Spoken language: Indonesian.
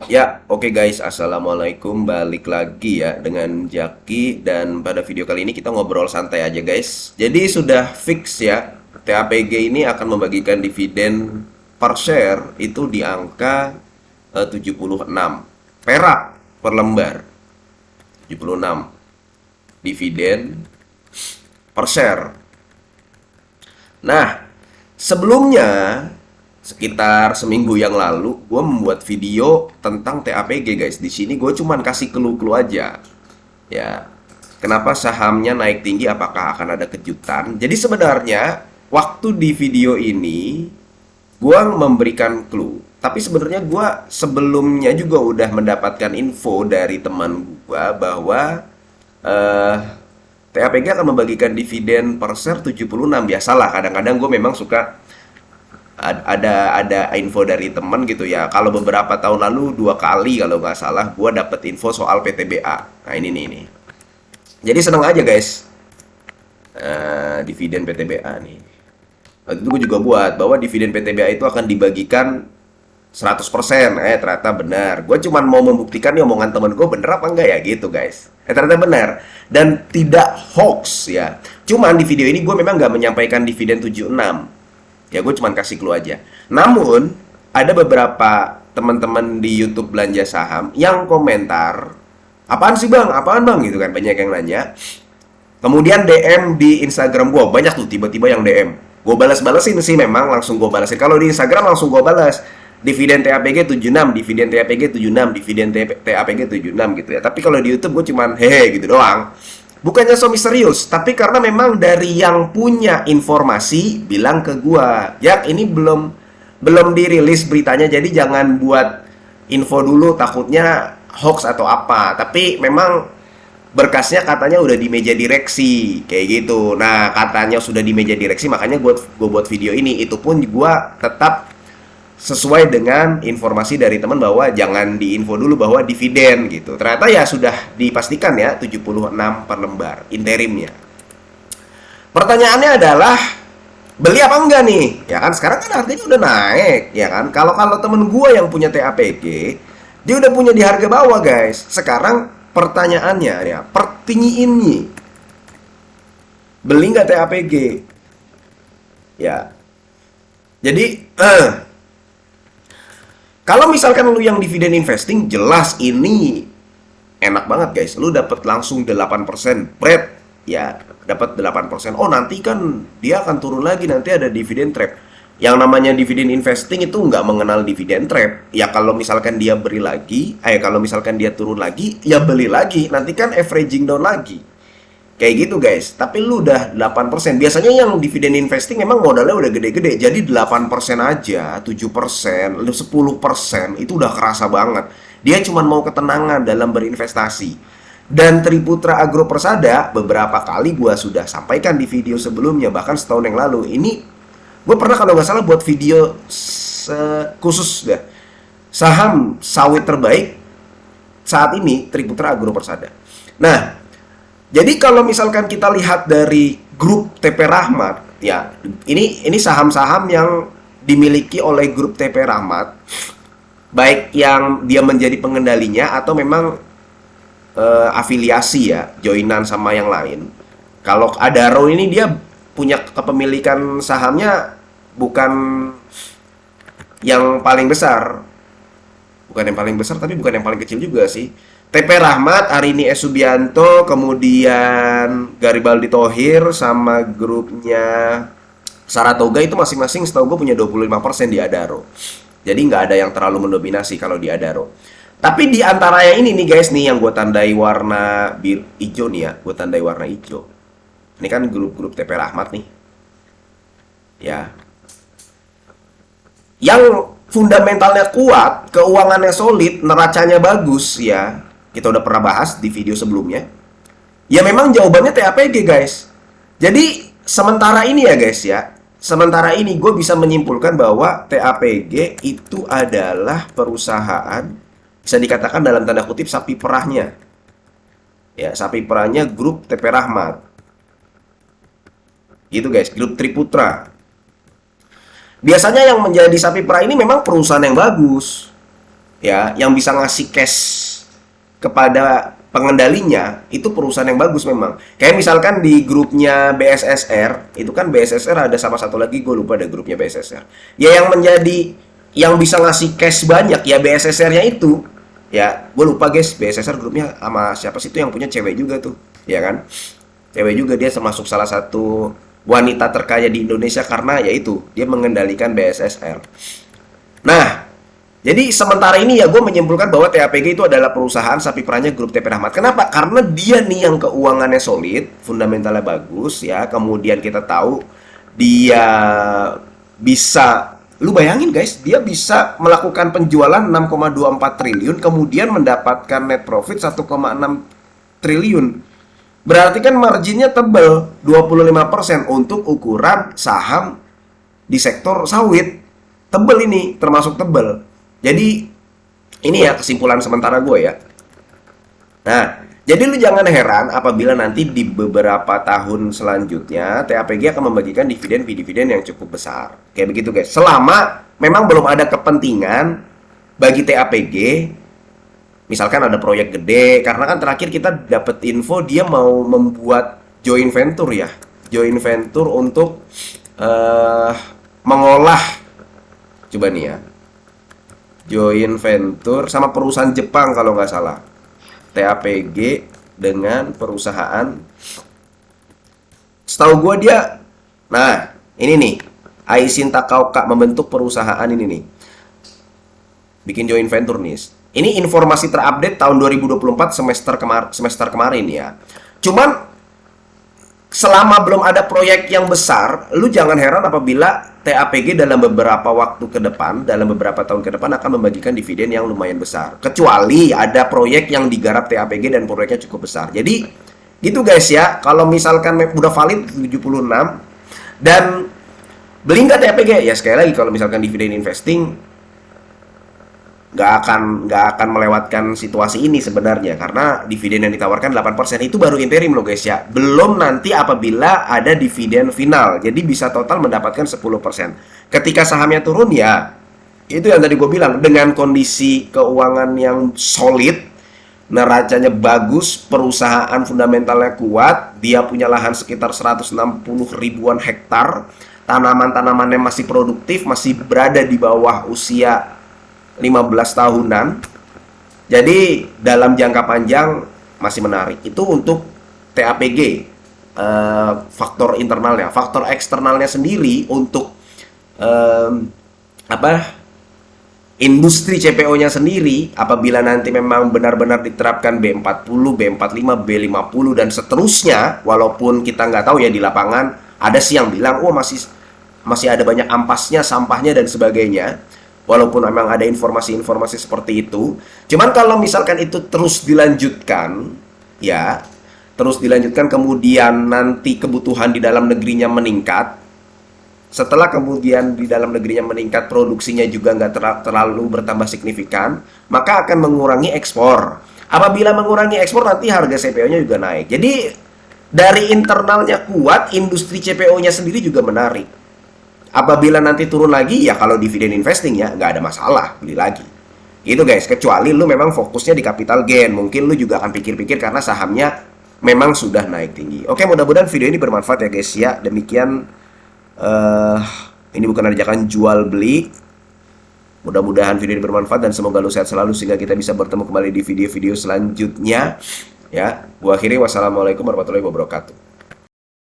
Ya, oke guys, Assalamualaikum. Balik lagi ya dengan Jaki. Dan pada video kali ini kita ngobrol santai aja guys. Jadi sudah fix ya, TAPG ini akan membagikan dividen per share itu di angka 76 perak per lembar. 76 dividen per share. Nah, sebelumnya sekitar seminggu yang lalu gue membuat video tentang TAPG guys. Di sini gue cuman kasih clue-clue aja. Ya, kenapa sahamnya naik tinggi? Apakah akan ada kejutan? Jadi sebenarnya waktu di video ini gue memberikan clue. Tapi sebenarnya gue sebelumnya juga udah mendapatkan info dari teman gue bahwa eh TAPG akan membagikan dividen per share 76. Biasalah, kadang-kadang gue memang suka ada info dari temen gitu ya. Kalau beberapa tahun lalu dua kali kalau nggak salah gue dapet info soal PTBA. Nah ini. Jadi seneng aja guys. Dividen PTBA nih. Waktu itu gue juga buat bahwa dividen PTBA itu akan dibagikan 100%. Ternyata benar. Gue cuman mau membuktikan nih omongan temen gue bener apa enggak ya gitu guys. Ternyata benar. Dan tidak hoax ya. Cuman di video ini gue memang nggak menyampaikan dividen 76. Ya gue cuman kasih clue aja. Namun ada beberapa teman-teman di YouTube belanja saham yang komentar, apaan sih bang, apaan bang gitu kan, banyak yang nanya. Kemudian DM di Instagram gue banyak tuh tiba-tiba yang DM. Gue balas-balasin sih, memang langsung gue balasin. Kalau di Instagram langsung gue balas. Dividen TAPG 76, dividen TAPG 76, dividen TAPG 76 gitu ya. Tapi kalau di YouTube gue cuman hehe gitu doang. Bukannya so misterius, tapi karena memang dari yang punya informasi bilang ke gua, "Ya, ini belum belum dirilis beritanya, jadi jangan buat info dulu, takutnya hoax atau apa." Tapi memang berkasnya katanya udah di meja direksi kayak gitu. Nah, katanya sudah di meja direksi, makanya gua buat video ini. Itu pun gua tetap sesuai dengan informasi dari teman bahwa jangan diinfo dulu bahwa dividen gitu. Ternyata ya sudah dipastikan ya 76 per lembar interimnya. Pertanyaannya adalah beli apa enggak nih? Ya kan sekarang kan harganya udah naik ya kan. Kalau kalau temen gua yang punya TAPG, dia udah punya di harga bawah guys. Sekarang pertanyaannya ya, pertinggiin nih. Beli nggak TAPG? Ya. Jadi kalau misalkan lu yang dividen investing, jelas ini enak banget guys. Lu dapat langsung 8% spread. Ya, dapat 8%. Oh, nanti kan dia akan turun lagi, nanti ada dividen trap. Yang namanya dividen investing itu nggak mengenal dividen trap. Ya kalau misalkan dia beri lagi, kalau misalkan dia turun lagi, ya beli lagi. Nanti kan averaging down lagi. Kayak gitu guys. Tapi lu udah 8%. Biasanya yang dividen investing memang modalnya udah gede-gede. Jadi 8% aja, 7%, 10% itu udah kerasa banget. Dia cuma mau ketenangan dalam berinvestasi. Dan Triputra Agro Persada beberapa kali gua sudah sampaikan di video sebelumnya, bahkan setahun yang lalu. Ini gue pernah kalau nggak salah buat video khusus deh. Saham sawit terbaik saat ini Triputra Agro Persada. Nah, jadi kalau misalkan kita lihat dari grup TP Rahmat, ya ini saham-saham yang dimiliki oleh grup TP Rahmat, baik yang dia menjadi pengendalinya atau memang afiliasi ya, joinan sama yang lain. Kalau Adaro ini dia punya kepemilikan sahamnya bukan yang paling besar, bukan yang paling besar tapi bukan yang paling kecil juga sih. TP Rahmat, Arini S. Subianto, kemudian Garibaldi Thohir sama grupnya Saratoga itu masing-masing setahu gue punya 25% di Adaro. Jadi nggak ada yang terlalu mendominasi kalau di Adaro. Tapi di antara yang ini nih guys nih, yang gue tandai warna biru hijau nih ya, gue tandai warna hijau. Ini kan grup-grup TP Rahmat nih. Ya, yang fundamentalnya kuat, keuangannya solid, neracanya bagus ya. Kita udah pernah bahas di video sebelumnya. Ya memang jawabannya TAPG guys. Jadi sementara ini ya guys ya, sementara ini gue bisa menyimpulkan bahwa TAPG itu adalah perusahaan, bisa dikatakan dalam tanda kutip sapi perahnya. Ya, sapi perahnya grup TP Rahmat. Gitu guys, grup Triputra. Biasanya yang menjadi sapi perah ini memang perusahaan yang bagus. ya, yang bisa ngasih cash kepada pengendalinya, itu perusahaan yang bagus memang. Kayak misalkan di grupnya BSSR, itu kan BSSR ada sama satu lagi, gue lupa ada grupnya BSSR. Ya yang menjadi, yang bisa ngasih cash banyak ya BSSR-nya itu. Ya, gue lupa guys, BSSR grupnya sama siapa sih itu yang punya cewek juga tuh, ya kan? Cewek juga, dia termasuk salah satu wanita terkaya di Indonesia karena yaitu dia mengendalikan BSSR. Nah, jadi sementara ini ya gue menyimpulkan bahwa TAPG itu adalah perusahaan sapi perahnya grup TP Rahmat. Kenapa? Karena dia nih yang keuangannya solid, fundamentalnya bagus ya. Kemudian kita tahu dia bisa, lu bayangin guys, dia bisa melakukan penjualan 6,24 triliun kemudian mendapatkan net profit 1,6 triliun. Berarti kan marginnya tebel 25% untuk ukuran saham di sektor sawit. Tebel ini, termasuk tebel. Jadi ini ya kesimpulan sementara gue ya. Nah, jadi lu jangan heran apabila nanti di beberapa tahun selanjutnya TAPG akan membagikan dividen-dividen yang cukup besar. Kayak begitu guys. Selama memang belum ada kepentingan bagi TAPG, misalkan ada proyek gede, karena kan terakhir kita dapat info dia mau membuat joint venture ya. Joint venture untuk mengolah, coba nih ya, joint venture sama perusahaan Jepang kalau nggak salah. TAPG dengan perusahaan, setahu gue dia, nah ini nih, Aisin Takaoka membentuk perusahaan ini nih, bikin joint venture nih. Ini informasi terupdate tahun 2024 semester kemarin ya. Cuman selama belum ada proyek yang besar, lu jangan heran apabila TAPG dalam beberapa waktu ke depan, dalam beberapa tahun ke depan akan membagikan dividen yang lumayan besar. Kecuali ada proyek yang digarap TAPG dan proyeknya cukup besar. Jadi gitu guys ya, kalau misalkan udah valid 76 dan beli nggak TAPG? Ya sekali lagi, kalau misalkan dividen investing nggak akan melewatkan situasi ini sebenarnya, karena dividen yang ditawarkan 8% itu baru interim loh guys ya, belum nanti apabila ada dividen final, jadi bisa total mendapatkan 10%. Ketika sahamnya turun ya itu yang tadi gue bilang, dengan kondisi keuangan yang solid, neracanya bagus, perusahaan fundamentalnya kuat, dia punya lahan sekitar 160 ribuan hektar, tanaman-tanamannya masih produktif, masih berada di bawah usia 15 tahunan. Jadi dalam jangka panjang masih menarik. Itu untuk TAPG. Faktor internalnya, faktor eksternalnya sendiri untuk industri CPO-nya sendiri, apabila nanti memang benar-benar diterapkan B40, B45, B50 dan seterusnya, walaupun kita nggak tahu ya di lapangan, ada sih yang bilang, oh masih ada banyak ampasnya, sampahnya dan sebagainya. Walaupun memang ada informasi-informasi seperti itu. Cuman kalau misalkan itu terus dilanjutkan, ya, terus dilanjutkan kemudian nanti kebutuhan di dalam negerinya meningkat. Setelah kemudian di dalam negerinya meningkat, produksinya juga nggak terlalu bertambah signifikan, maka akan mengurangi ekspor. Apabila mengurangi ekspor, nanti harga CPO-nya juga naik. Jadi dari internalnya kuat, industri CPO-nya sendiri juga menarik. Apabila nanti turun lagi, ya kalau dividen investing ya nggak ada masalah, beli lagi. Gitu guys, kecuali lu memang fokusnya di capital gain. Mungkin lu juga akan pikir-pikir karena sahamnya memang sudah naik tinggi. Oke, mudah-mudahan video ini bermanfaat ya guys ya. Demikian, ini bukan ajakan jual beli. Mudah-mudahan video ini bermanfaat dan semoga lu sehat selalu sehingga kita bisa bertemu kembali di video-video selanjutnya. Ya, gua akhiri, wassalamualaikum warahmatullahi wabarakatuh.